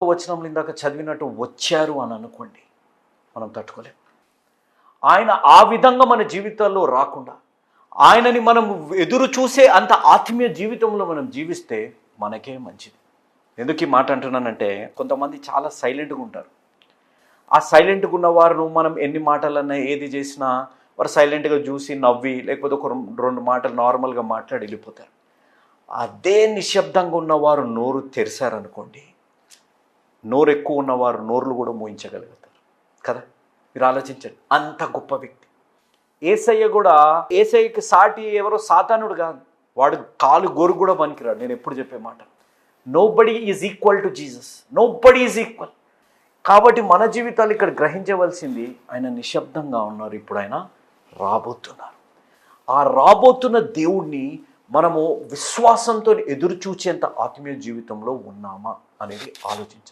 వచనంలో ఇందాక చదివినట్టు వచ్చారు అని అనుకోండి, మనం తట్టుకోలేం. ఆయన ఆ విధంగా మన జీవితాల్లో రాకుండా ఆయనని మనం ఎదురు చూసే అంత ఆత్మీయ జీవితంలో మనం జీవిస్తే మనకే మంచిది. ఎందుకు ఈ మాట అంటున్నానంటే, కొంతమంది చాలా సైలెంట్గా ఉంటారు. ఆ సైలెంట్గా ఉన్నవారు మనం ఎన్ని మాటలన్నా ఏది చేసినా వారు సైలెంట్గా చూసి నవ్వి లేకపోతే ఒక రెండు మాటలు నార్మల్గా మాట్లాడి వెళ్ళిపోతారు. అదే నిశ్శబ్దంగా ఉన్నవారు నోరు తెరిచారనుకోండి, నోరు ఎక్కువ ఉన్నవారు నోరులు కూడా మోయించగలుగుతారు కదా. మీరు ఆలోచించండి, అంత గొప్ప వ్యక్తి. ఏసయ్యకి సాటి ఎవరో సాతానుడు కాదు, వాడు కాలు గోరు కూడా పనికిరాడు. నేను ఎప్పుడు చెప్పే మాట, nobody is equal to Jesus, nobody is equal. కాబట్టి మన జీవితాలు ఇక్కడ గ్రహించవలసింది, ఆయన నిశ్శబ్దంగా ఉన్నారు, ఇప్పుడు ఆయన రాబోతున్నారు. ఆ రాబోతున్న దేవుణ్ణి మనము విశ్వాసంతో ఎదురు చూచేంత ఆత్మీయ జీవితంలో ఉన్నామా అనేది ఆలోచించాలి.